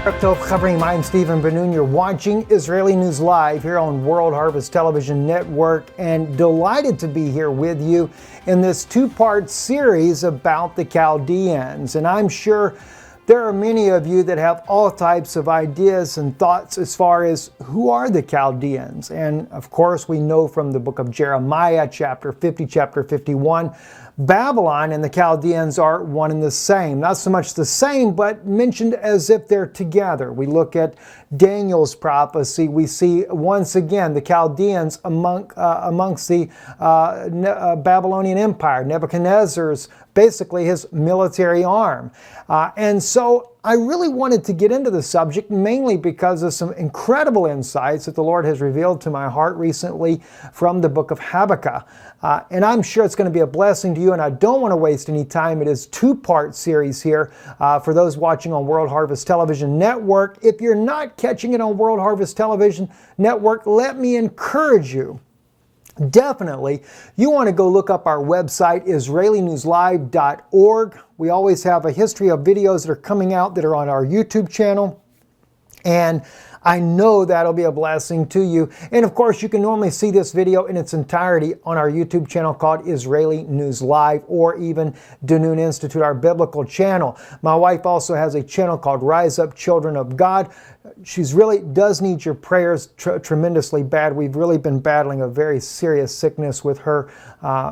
I'm Stephen Ben-Nun. You're watching Israeli News Live here on World Harvest Television Network, and delighted to be here with you in this two-part series about the Chaldeans. And I'm sure there are many of you that have all types of ideas and thoughts as far as who are the Chaldeans. And of course, we know from the book of Jeremiah, chapter 50, chapter 51, Babylon and the Chaldeans are one and the same. Not so much the same, but mentioned as if they're together. We look at Daniel's prophecy. We see once again the Chaldeans amongst the Babylonian Empire. Nebuchadnezzar's basically his military arm. And so I really wanted to get into the subject mainly because of some incredible insights that the Lord has revealed to my heart recently from the book of Habakkuk. And I'm sure it's going to be a blessing to you, and I don't want to waste any time. It is a two-part series here for those watching on World Harvest Television Network. If you're not catching it on World Harvest Television Network, let me encourage you. Definitely, you want to go look up our website, israelinewslive.org. We always have a history of videos that are coming out that are on our YouTube channel, and I know that'll be a blessing to you. And of course, you can normally see this video in its entirety on our YouTube channel called Israeli News Live, or even Ben-Nun Institute, our biblical channel. My wife also has a channel called Rise Up Children of God. She's really does need your prayers tremendously bad. We've really been battling a very serious sickness with her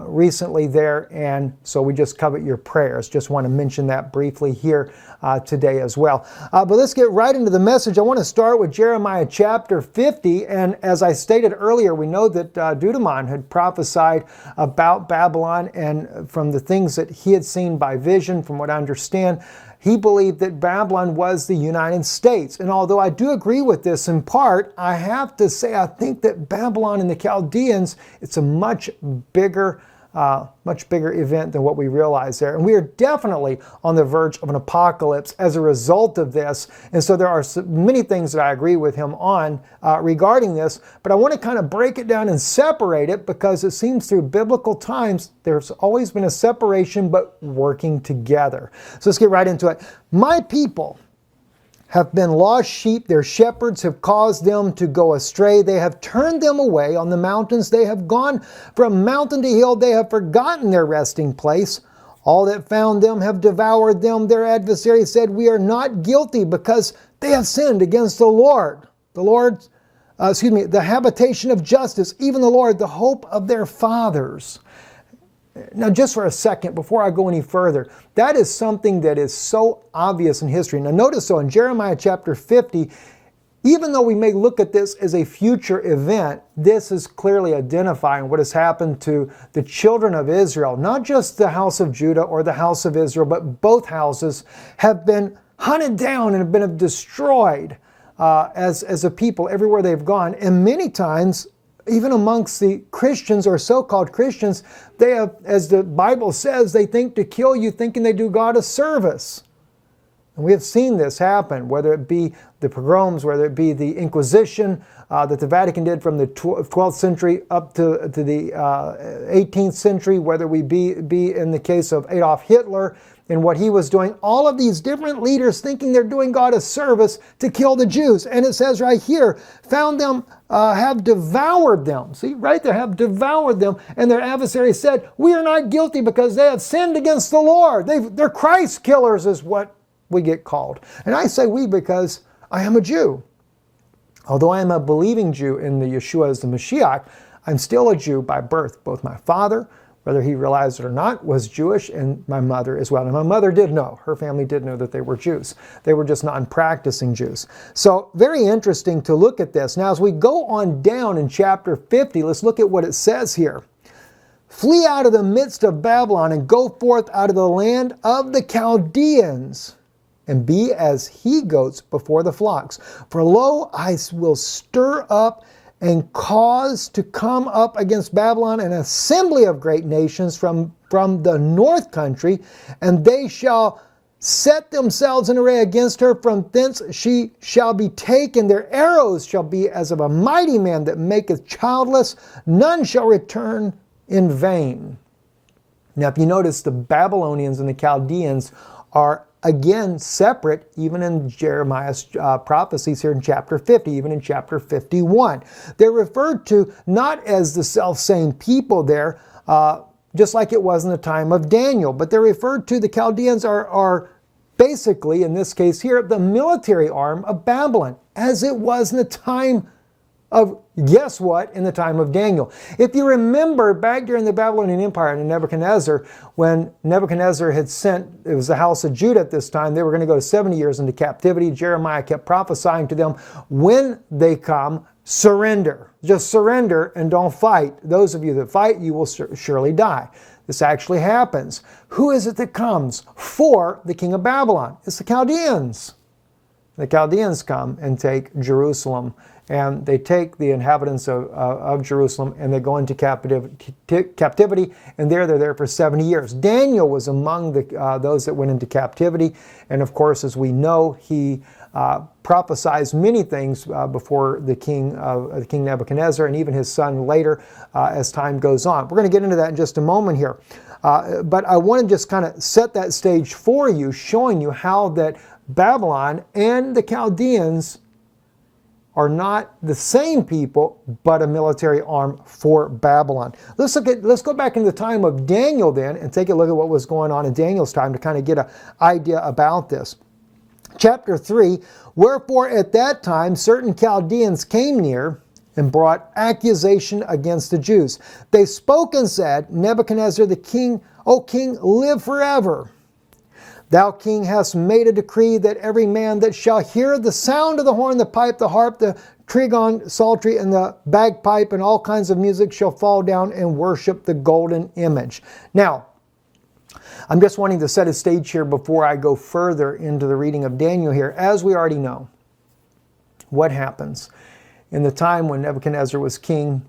recently there, and so we just covet your prayers. Just want to mention that briefly here today as well. But let's get right into the message. I want to start with Jeremiah chapter 50, and as I stated earlier, we know that Deuteronon had prophesied about Babylon, and from the things that he had seen by vision, from what I understand, he believed that Babylon was the United States. And although I do agree with this in part, I have to say I think that Babylon and the Chaldeans, it's a much bigger event than what we realize there. And we are definitely on the verge of an apocalypse as a result of this. And so there are many things that I agree with him on regarding this, but I want to kind of break it down and separate it, because it seems through biblical times there's always been a separation but working together. So let's get right into it. My people have been lost sheep. Their shepherds have caused them to go astray. They have turned them away on the mountains. They have gone from mountain to hill. They have forgotten their resting place. All that found them have devoured them. Their adversaries said, "We are not guilty," because they have sinned against the Lord. The habitation of justice, even the Lord, the hope of their fathers. Now, just for a second, before I go any further, that is something that is so obvious in history. Now, notice so in Jeremiah chapter 50, even though we may look at this as a future event, this is clearly identifying what has happened to the children of Israel. Not just the house of Judah or the house of Israel, but both houses have been hunted down and have been destroyed as a people everywhere they've gone. And many times, even amongst the Christians or so-called Christians, they have, as the Bible says, they think to kill you thinking they do God a service. And we have seen this happen, whether it be the pogroms, whether it be the Inquisition that the Vatican did from the 12th century up to the 18th century, whether we be in the case of Adolf Hitler and what he was doing. All of these different leaders thinking they're doing God a service to kill the Jews. And it says right here, found them, have devoured them. See, right there, have devoured them. And their adversaries said, "We are not guilty because they have sinned against the Lord." They're Christ killers is what we get called. And I say we because I am a Jew. Although I am a believing Jew in the Yeshua as the Mashiach, I'm still a Jew by birth. Both my father, whether he realized it or not, was Jewish, and my mother as well. And my mother did know. Her family did know that they were Jews. They were just non-practicing Jews. So very interesting to look at this. Now, as we go on down in chapter 50, let's look at what it says here. "Flee out of the midst of Babylon and go forth out of the land of the Chaldeans, and be as he-goats before the flocks. For lo, I will stir up and cause to come up against Babylon an assembly of great nations from the north country, and they shall set themselves in array against her. From thence she shall be taken. Their arrows shall be as of a mighty man that maketh childless. None shall return in vain." Now, if you notice, the Babylonians and the Chaldeans are again separate even in Jeremiah's prophecies here in chapter 50, even in chapter 51. They're referred to not as the self-same people there, just like it was in the time of Daniel, but they're referred to, the Chaldeans are basically, in this case here, the military arm of Babylon, as it was in the time of, guess what, in the time of Daniel. If you remember back during the Babylonian Empire under Nebuchadnezzar, when Nebuchadnezzar had sent, it was the house of Judah at this time, they were going to go 70 years into captivity. Jeremiah kept prophesying to them, when they come, surrender. Just surrender and don't fight. Those of you that fight, you will surely die. This actually happens. Who is it that comes for the king of Babylon? It's the Chaldeans. The Chaldeans come and take Jerusalem, and they take the inhabitants of Jerusalem, and they go into captivity, and they're there for 70 years. Daniel was among those that went into captivity, and of course, as we know, he prophesied many things before the king Nebuchadnezzar, and even his son later as time goes on. We're going to get into that in just a moment here. But I want to just kind of set that stage for you, showing you how that Babylon and the Chaldeans are not the same people, but a military arm for Babylon. Let's go back in the time of Daniel then and take a look at what was going on in Daniel's time to kind of get an idea about this. Chapter 3, wherefore at that time certain Chaldeans came near and brought accusation against the Jews. They spoke and said, Nebuchadnezzar the king, O king, live forever. Thou, king, hast made a decree that every man that shall hear the sound of the horn, the pipe, the harp, the trigon, psaltery, and the bagpipe, and all kinds of music shall fall down and worship the golden image. Now, I'm just wanting to set a stage here before I go further into the reading of Daniel here. As we already know, what happens in the time when Nebuchadnezzar was king,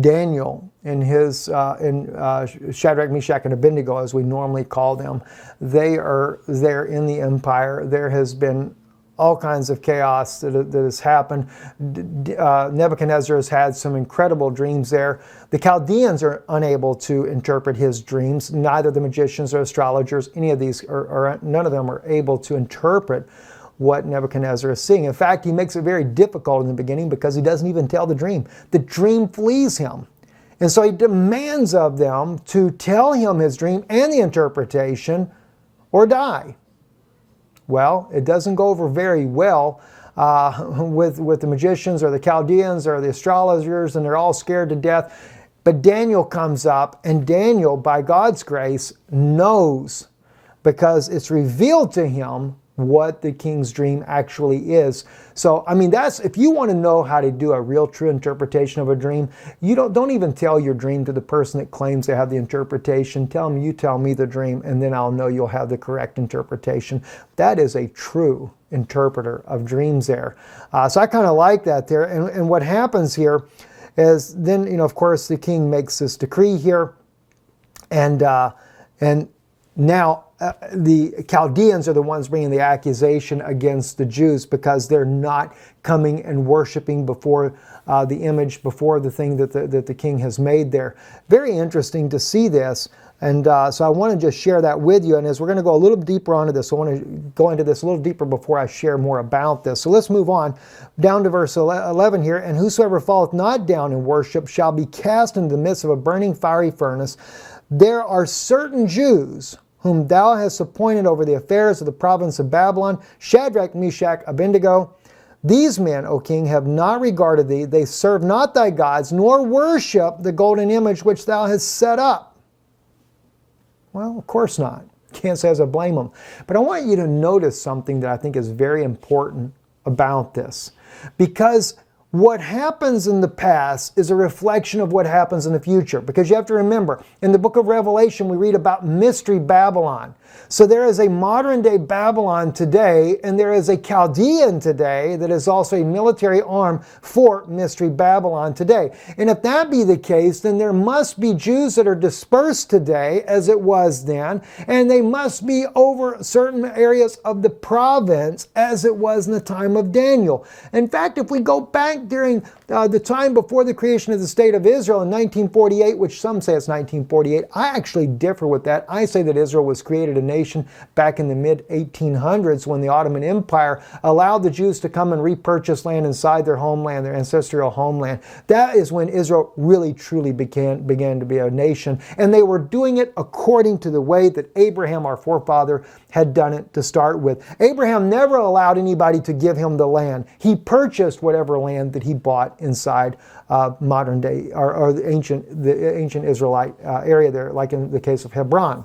Daniel and his Shadrach, Meshach, and Abednego, as we normally call them, they are there in the empire. There has been all kinds of chaos that has happened. Nebuchadnezzar has had some incredible dreams there. The Chaldeans are unable to interpret his dreams. Neither the magicians or astrologers, any of these, none of them are able to interpret what Nebuchadnezzar is seeing. In fact, he makes it very difficult in the beginning because he doesn't even tell the dream. The dream flees him. And so he demands of them to tell him his dream and the interpretation or die. Well, it doesn't go over very well with the magicians or the Chaldeans or the astrologers, and they're all scared to death. But Daniel comes up, and Daniel, by God's grace, knows, because it's revealed to him what the king's dream actually is. So, I mean, that's, if you want to know how to do a real true interpretation of a dream, you don't even tell your dream to the person that claims they have the interpretation. Tell them, you tell me the dream, and then I'll know you'll have the correct interpretation. That is a true interpreter of dreams there. So I kind of like that there. And what happens here is then, of course, the king makes this decree here, and now the Chaldeans are the ones bringing the accusation against the Jews because they're not coming and worshiping before the image, before the thing that the king has made there. Very interesting to see this. And so I want to just share that with you. And as we're going to go a little deeper onto this, I want to go into this a little deeper before I share more about this. So let's move on down to verse 11 here. And whosoever falleth not down in worship shall be cast into the midst of a burning fiery furnace. There are certain Jews whom thou hast appointed over the affairs of the province of Babylon, Shadrach, Meshach, Abednego. These men, O king, have not regarded thee. They serve not thy gods, nor worship the golden image which thou hast set up. Well, of course not. Can't say as I blame them. But I want you to notice something that I think is very important about this. Because what happens in the past is a reflection of what happens in the future. Because you have to remember, in the book of Revelation, we read about Mystery Babylon. So there is a modern day Babylon today, and there is a Chaldean today that is also a military arm for Mystery Babylon today. And if that be the case, then there must be Jews that are dispersed today, as it was then, and they must be over certain areas of the province, as it was in the time of Daniel. In fact, if we go back fact, during the time before the creation of the State of Israel in 1948, which some say it's 1948, I actually differ with that. I say that Israel was created a nation back in the mid-1800s when the Ottoman Empire allowed the Jews to come and repurchase land inside their homeland, their ancestral homeland. That is when Israel really truly began to be a nation. And they were doing it according to the way that Abraham, our forefather, had done it to start with. Abraham never allowed anybody to give him the land. He purchased whatever land that he bought inside modern day or the ancient Israelite area there, like in the case of Hebron.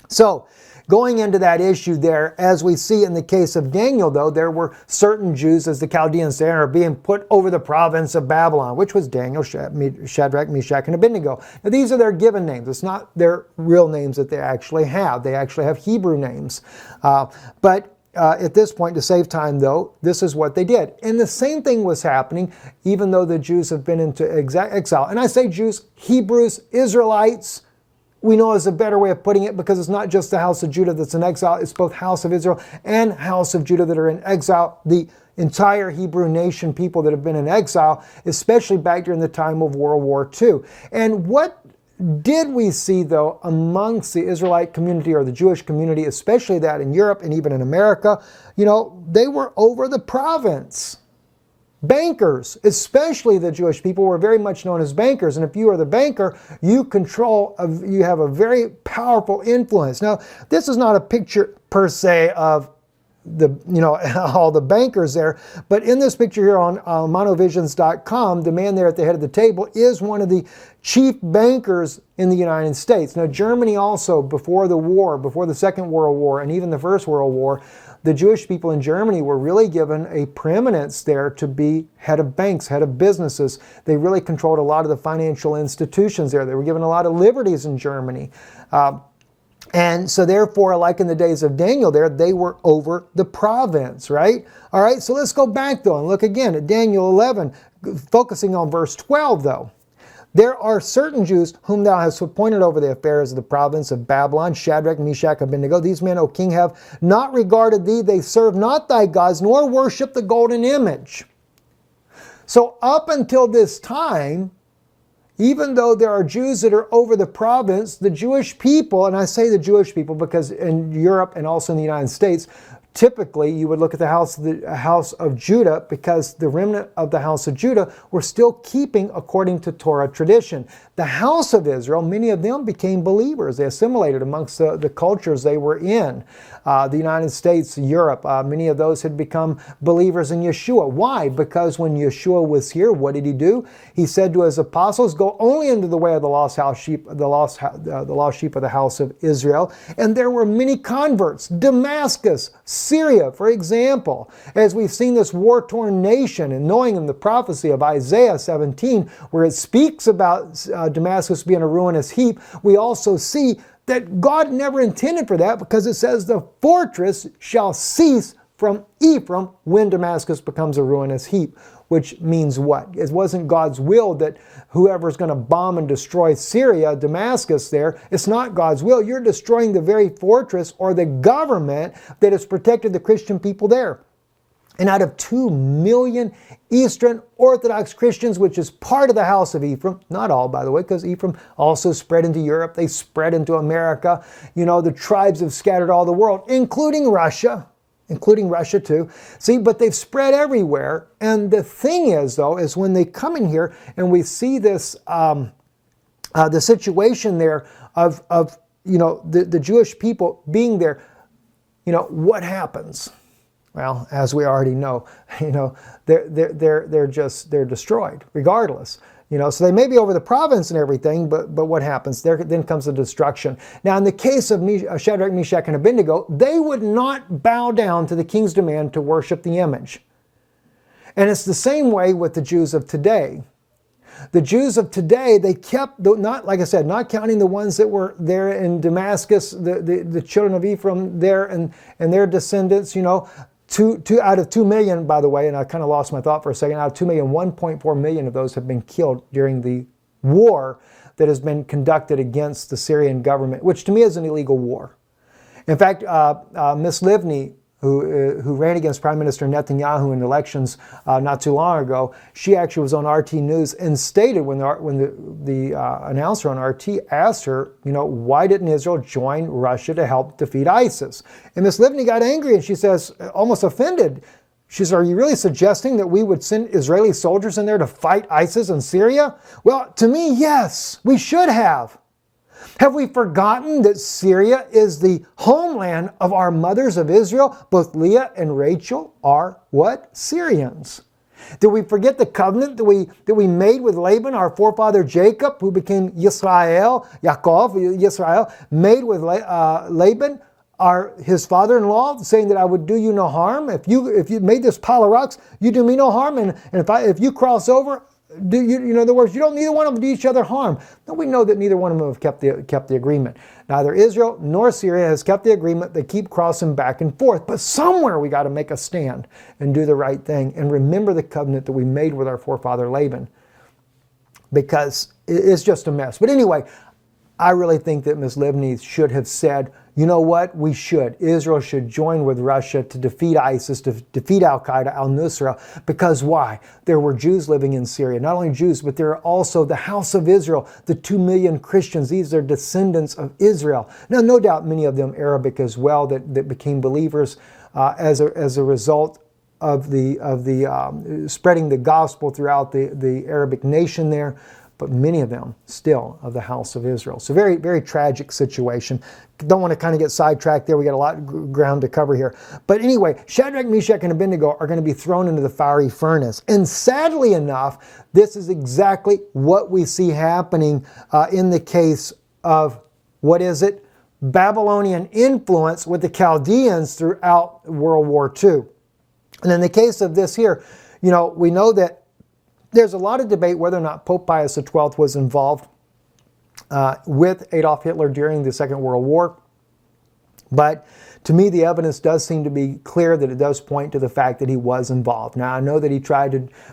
So, going into that issue there, as we see in the case of Daniel, though, there were certain Jews, as the Chaldeans say, are being put over the province of Babylon, which was Daniel, Shadrach, Meshach, and Abednego. Now, these are their given names. It's not their real names that they actually have. They actually have Hebrew names. But at this point, to save time, though, this is what they did. And the same thing was happening, even though the Jews have been into exile. And I say Jews, Hebrews, Israelites, we know is a better way of putting it, because it's not just the house of Judah that's in exile, it's both house of Israel and house of Judah that are in exile. The entire Hebrew nation, people that have been in exile, especially back during the time of World War II. And what did we see, though, amongst the Israelite community or the Jewish community, especially that in Europe and even in America? You know, they were over the province. Bankers, especially the Jewish people, were very much known as bankers. And if you are the banker, you have a very powerful influence. Now, this is not a picture per se of all the bankers there, but in this picture here on monovisions.com, the man there at the head of the table is one of the chief bankers in the United States. Now, Germany also, before the Second World War and even the First World War, the Jewish people in Germany were really given a preeminence there to be head of banks, head of businesses. They really controlled a lot of the financial institutions there. They were given a lot of liberties in Germany. And so therefore, like in the days of Daniel there, they were over the province, right? All right, so let's go back though and look again at Daniel 11, focusing on verse 12 though. There are certain Jews whom thou hast appointed over the affairs of the province of Babylon, Shadrach, Meshach, Abednego. These men, O king, have not regarded thee. They serve not thy gods, nor worship the golden image. So up until this time, even though there are Jews that are over the province, the Jewish people, and I say the Jewish people because in Europe and also in the United States, typically you would look at the house of Judah, because the remnant of the house of Judah were still keeping according to Torah tradition. The house of Israel, many of them became believers. They assimilated amongst the cultures they were in. The United States, Europe, many of those had become believers in Yeshua. Why? Because when Yeshua was here, what did he do? He said to his apostles, go only into the way of the lost sheep of the house of Israel. And there were many converts. Damascus, Syria, for example, as we've seen this war-torn nation, and knowing in the prophecy of Isaiah 17, where it speaks about Damascus being a ruinous heap, we also see that God never intended for that, because it says the fortress shall cease from Ephraim when Damascus becomes a ruinous heap, which means what? It wasn't God's will that whoever's going to bomb and destroy Syria, Damascus there, it's not God's will. You're destroying the very fortress or the government that has protected the Christian people there. And out of 2 million Eastern Orthodox Christians, which is part of the house of Ephraim, not all, by the way, because Ephraim also spread into Europe, they spread into America. You know, the tribes have scattered all the world, including Russia too. See, but they've spread everywhere. And the thing is, though, is when they come in here and we see this, the situation there of the Jewish people being there, what happens? Well, as we already know, they're destroyed regardless. So they may be over the province and everything, but what happens? There then comes the destruction. Now, in the case of Shadrach, Meshach, and Abednego, they would not bow down to the king's demand to worship the image. And it's the same way with the Jews of today. The Jews of today, they kept, not like I said, not counting the ones that were there in Damascus, the children of Ephraim there and their descendants, Two out of 2 million, by the way, and I kind of lost my thought for a second, out of 2 million, 1.4 million of those have been killed during the war that has been conducted against the Syrian government, which to me is an illegal war. In fact, Miss Livni, who ran against Prime Minister Netanyahu in elections not too long ago, she actually was on RT News and stated when the announcer on RT asked her, why didn't Israel join Russia to help defeat ISIS? And Miss Livni got angry and she says, almost offended. She says, are you really suggesting that we would send Israeli soldiers in there to fight ISIS in Syria? Well, to me, yes, we should have. Have we forgotten that Syria is the homeland of our mothers of Israel? Both Leah and Rachel are what? Syrians. Did we forget the covenant that we made with Laban, our forefather Jacob, who became Yisrael, made with Laban, his father-in-law, saying that I would do you no harm. If you made this pile of rocks, you do me no harm. And if you cross over, in other words, you don't neither one of them do each other harm. Now we know that neither one of them have kept the agreement. Neither Israel nor Syria has kept the agreement. They keep crossing back and forth. But somewhere we got to make a stand and do the right thing and remember the covenant that we made with our forefather Laban, because it's just a mess. But anyway, I really think that Ms. Livni should have said, you know what, we should. Israel should join with Russia to defeat ISIS, to defeat Al-Qaeda, al-Nusra. Because why? There were Jews living in Syria. Not only Jews, but there are also the house of Israel, the 2 million Christians. These are descendants of Israel. Now, no doubt many of them Arabic as well that became believers as a result of the spreading the gospel throughout the Arabic nation there. But many of them still of the house of Israel. So very, very tragic situation. Don't want to kind of get sidetracked there. We got a lot of ground to cover here. But anyway, Shadrach, Meshach, and Abednego are going to be thrown into the fiery furnace. And sadly enough, this is exactly what we see happening in the case of, what is it? Babylonian influence with the Chaldeans throughout World War II. And in the case of this here, we know that there's a lot of debate whether or not Pope Pius XII was involved with Adolf Hitler during the Second World War. But to me, the evidence does seem to be clear that it does point to the fact that he was involved. Now, I know that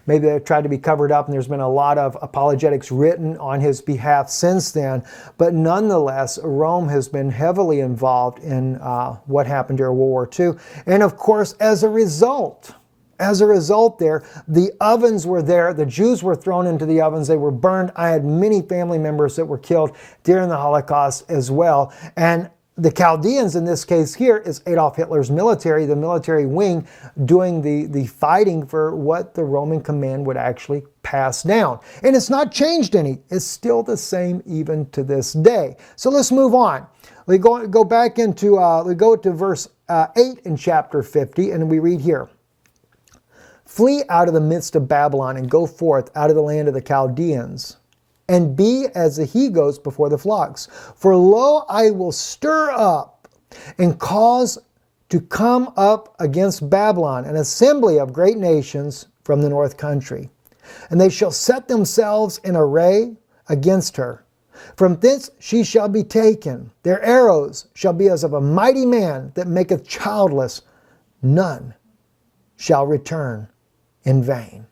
maybe they tried to be covered up, and there's been a lot of apologetics written on his behalf since then. But nonetheless, Rome has been heavily involved in what happened during World War II. And of course, as a result there, the ovens were there. The Jews were thrown into the ovens. They were burned. I had many family members that were killed during the Holocaust as well. And the Chaldeans in this case here is Adolf Hitler's military, the military wing, doing the fighting for what the Roman command would actually pass down. And it's not changed any. It's still the same even to this day. So let's move on. We go back into, we go to verse 8 in chapter 50, and we read here. Flee out of the midst of Babylon and go forth out of the land of the Chaldeans, and be as the he-goats before the flocks. For lo, I will stir up and cause to come up against Babylon an assembly of great nations from the north country. And they shall set themselves in array against her. From thence she shall be taken. Their arrows shall be as of a mighty man that maketh childless. None shall return in vain.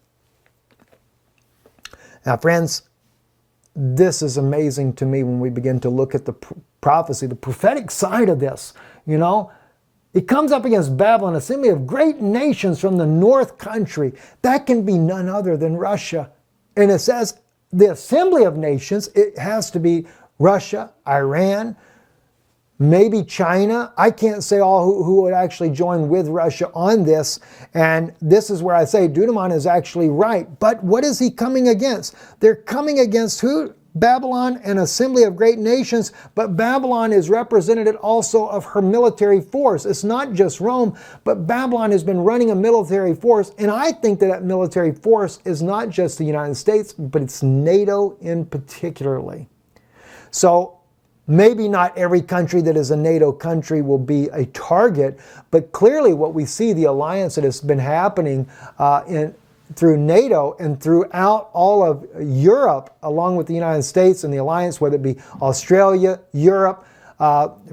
Now, friends, this is amazing to me when we begin to look at the prophecy, the prophetic side of this. It comes up against Babylon, an assembly of great nations from the north country. That can be none other than Russia. And it says the assembly of nations, it has to be Russia, Iran, maybe China. I can't say all who would actually join with Russia on this. And this is where I say Deuteronomy is actually right. But what is he coming against? They're coming against who? Babylon, an assembly of great nations. But Babylon is representative also of her military force. It's not just Rome, but Babylon has been running a military force. And I think that military force is not just the United States, but it's NATO in particularly. So maybe not every country that is a NATO country will be a target, but clearly what we see, the alliance that has been happening through NATO and throughout all of Europe, along with the United States and the alliance, whether it be Australia, Europe,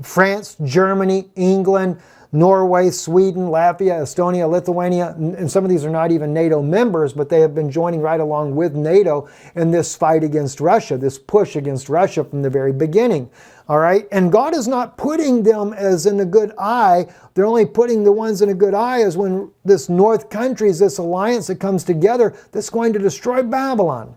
France, Germany, England, Norway, Sweden, Latvia, Estonia, Lithuania, and some of these are not even NATO members, but they have been joining right along with NATO in this fight against Russia, this push against Russia from the very beginning. All right, and God is not putting them as in a good eye. They're only putting the ones in a good eye as when this North countries, this alliance that comes together, that's going to destroy Babylon.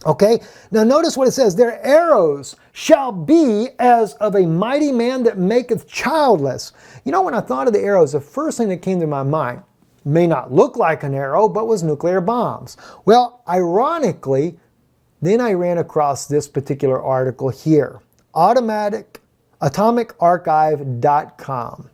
Okay, now notice what it says. Their arrows shall be as of a mighty man that maketh childless. You know, when I thought of the arrows, the first thing that came to my mind may not look like an arrow, but was nuclear bombs. Well, ironically, then I ran across this particular article here. AtomicArchive.com.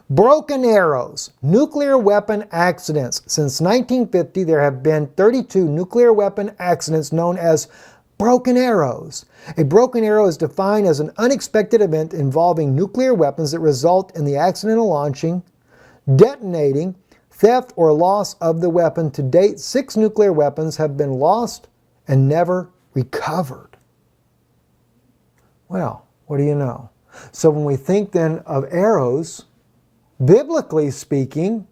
Broken arrows, nuclear weapon accidents. Since 1950, there have been 32 nuclear weapon accidents known as broken arrows. A broken arrow is defined as an unexpected event involving nuclear weapons that result in the accidental launching, detonating, theft, or loss of the weapon. To date, 6 nuclear weapons have been lost and never recovered. Well, what do you know? So when we think then of arrows, biblically speaking,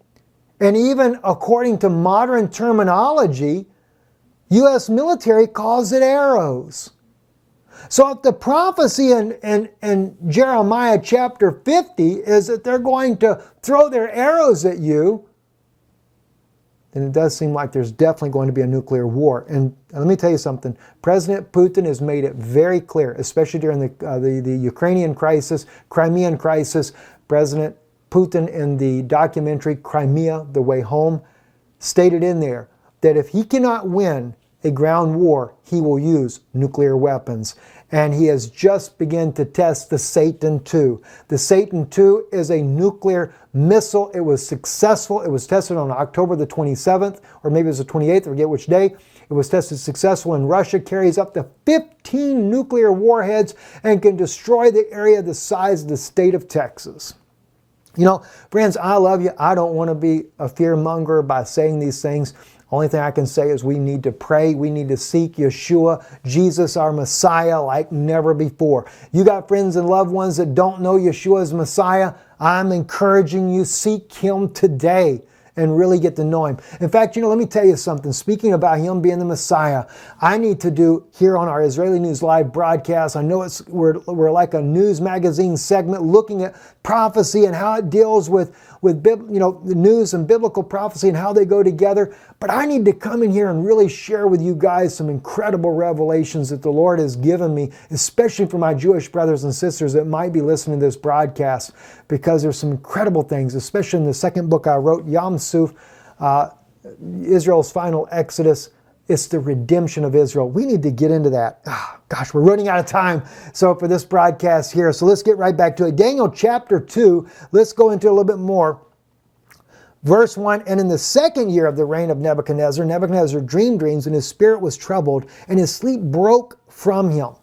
and even according to modern terminology, U.S. military calls it arrows. So if the prophecy in Jeremiah chapter 50 is that they're going to throw their arrows at you, then it does seem like there's definitely going to be a nuclear war. And let me tell you something. President Putin has made it very clear, especially during the Ukrainian crisis, Crimean crisis. President Putin in the documentary Crimea, The Way Home, stated in there that if he cannot win a ground war, he will use nuclear weapons. And he has just begun to test the Satan II. The Satan II is a nuclear missile. It was successful. It was tested on October the 27th, or maybe it was the 28th, I forget which day. It was tested successful in Russia, carries up to 15 nuclear warheads, and can destroy the area the size of the state of Texas. You know, friends, I love you. I don't want to be a fear-monger by saying these things. Only thing I can say is we need to pray. We need to seek Yeshua, Jesus, our Messiah, like never before. You got friends and loved ones that don't know Yeshua as Messiah. I'm encouraging you, seek Him today and really get to know Him. In fact, you know, let me tell you something. Speaking about Him being the Messiah, I need to do here on our Israeli News Live broadcast. I know we're like a news magazine segment looking at prophecy and how it deals with the news and biblical prophecy and how they go together. But I need to come in here and really share with you guys some incredible revelations that the Lord has given me, especially for my Jewish brothers and sisters that might be listening to this broadcast, because there's some incredible things, especially in the second book I wrote, Yam Suf, Israel's final Exodus. It's the redemption of Israel. We need to get into that. Oh, gosh, we're running out of time. So for this broadcast here, so let's get right back to it. Daniel chapter 2, let's go into a little bit more. Verse 1, and in the second year of the reign of Nebuchadnezzar, Nebuchadnezzar dreamed dreams, and his spirit was troubled, and his sleep broke from him.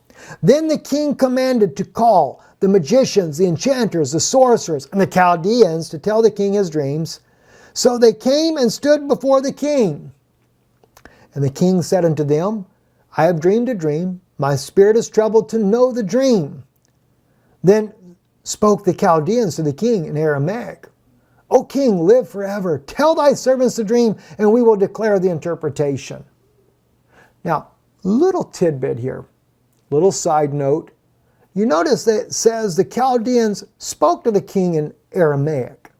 Then the king commanded to call the magicians, the enchanters, the sorcerers, and the Chaldeans to tell the king his dreams. So they came and stood before the king. And the king said unto them, I have dreamed a dream. My spirit is troubled to know the dream. Then spoke the Chaldeans to the king in Aramaic. O king, live forever. Tell thy servants the dream, and we will declare the interpretation. Now, little tidbit here, little side note. You notice that it says the Chaldeans spoke to the king in Aramaic.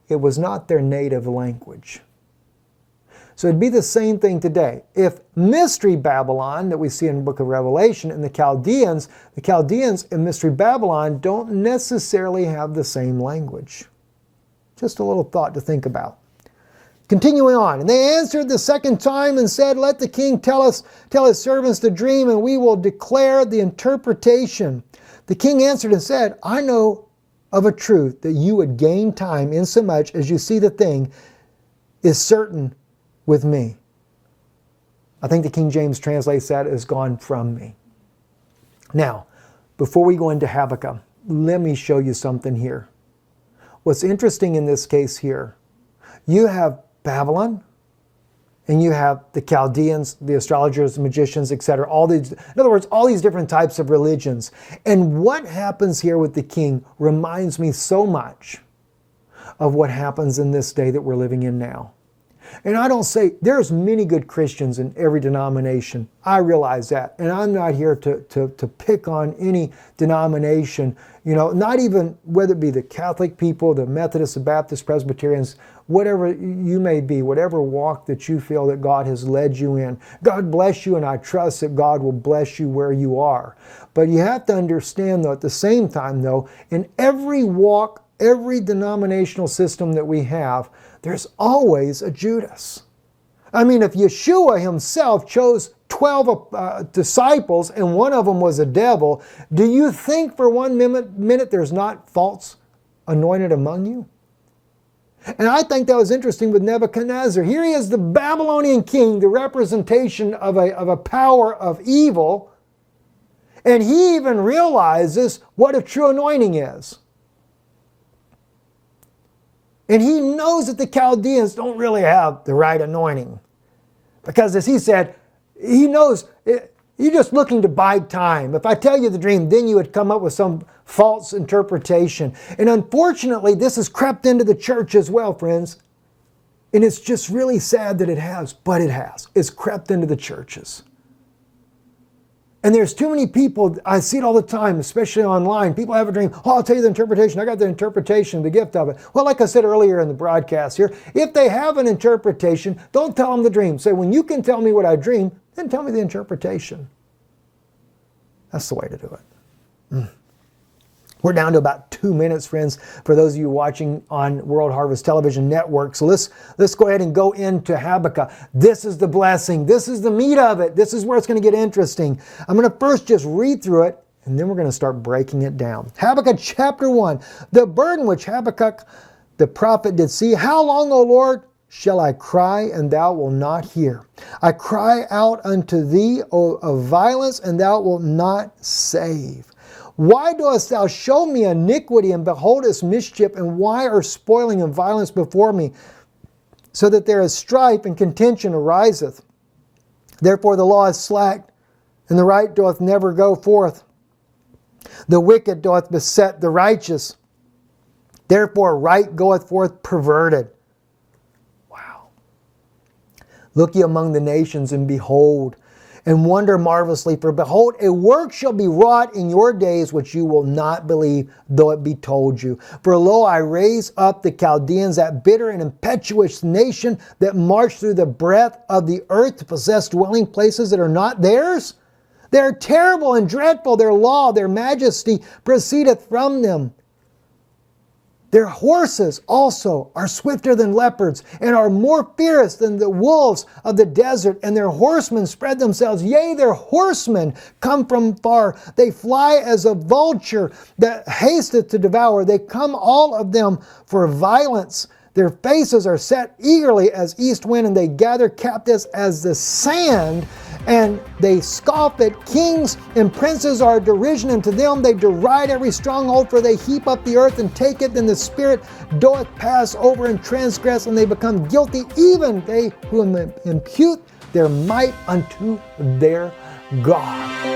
It was not their native language. So it'd be the same thing today. If Mystery Babylon that we see in the book of Revelation and the Chaldeans in Mystery Babylon don't necessarily have the same language. Just a little thought to think about. Continuing on, and they answered the second time and said, let the king tell his servants the dream, and we will declare the interpretation. The king answered and said, I know of a truth that you would gain time insomuch as you see the thing is certain with me. I think the King James translates that as gone from me. Now, before we go into Habakkuk, let me show you something here. What's interesting in this case here, you have Babylon, and you have the Chaldeans, the astrologers, the magicians, etc. In other words, all these different types of religions. And what happens here with the king reminds me so much of what happens in this day that we're living in now. And I don't say, there's many good Christians in every denomination. I realize that. And I'm not here to pick on any denomination, not even whether it be the Catholic people, the Methodists, the Baptists, Presbyterians, whatever you may be, whatever walk that you feel that God has led you in. God bless you, and I trust that God will bless you where you are. But you have to understand, though, at the same time, though, in every walk, every denominational system that we have, there's always a Judas. I mean, if Yeshua himself chose 12 disciples and one of them was a devil, do you think for one minute there's not false anointed among you? And I think that was interesting with Nebuchadnezzar. Here he is, the Babylonian king, the representation of a power of evil, and he even realizes what a true anointing is. And he knows that the Chaldeans don't really have the right anointing. Because as he said, he knows you're just looking to bide time. If I tell you the dream, then you would come up with some false interpretation. And unfortunately, this has crept into the church as well, friends. And it's just really sad that it has, but it has. It's crept into the churches. And there's too many people, I see it all the time, especially online. People have a dream. Oh, I'll tell you the interpretation. I got the interpretation, the gift of it. Well, like I said earlier in the broadcast here, if they have an interpretation, don't tell them the dream. Say, when you can tell me what I dream, then tell me the interpretation. That's the way to do it. We're down to about 2 minutes, friends, for those of you watching on World Harvest Television Network. So let's go ahead and go into Habakkuk. This is the blessing. This is the meat of it. This is where it's going to get interesting. I'm going to first just read through it, and then we're going to start breaking it down. Habakkuk chapter 1. The burden which Habakkuk the prophet did see. How long, O Lord, shall I cry, and thou wilt not hear? I cry out unto thee of violence, and thou wilt not save. Why dost thou show me iniquity and beholdest mischief? And why are spoiling and violence before me? So that there is strife and contention ariseth. Therefore the law is slacked, and the right doth never go forth. The wicked doth beset the righteous. Therefore right goeth forth perverted. Wow. Look ye among the nations, and behold, and wonder marvelously, for behold, a work shall be wrought in your days which you will not believe, though it be told you. For lo, I raise up the Chaldeans, that bitter and impetuous nation that march through the breadth of the earth to possess dwelling places that are not theirs. They are terrible and dreadful. Their law, their majesty proceedeth from them. Their horses also are swifter than leopards, and are more fierce than the wolves of the desert. And their horsemen spread themselves. Yea, their horsemen come from far. They fly as a vulture that hasteth to devour. They come all of them for violence. Their faces are set eagerly as east wind, and they gather captives as the sand. And they scoff at kings, and princes are a derision unto them. They deride every stronghold, for they heap up the earth and take it. Then the spirit doeth pass over and transgress, and they become guilty, even they who impute their might unto their God.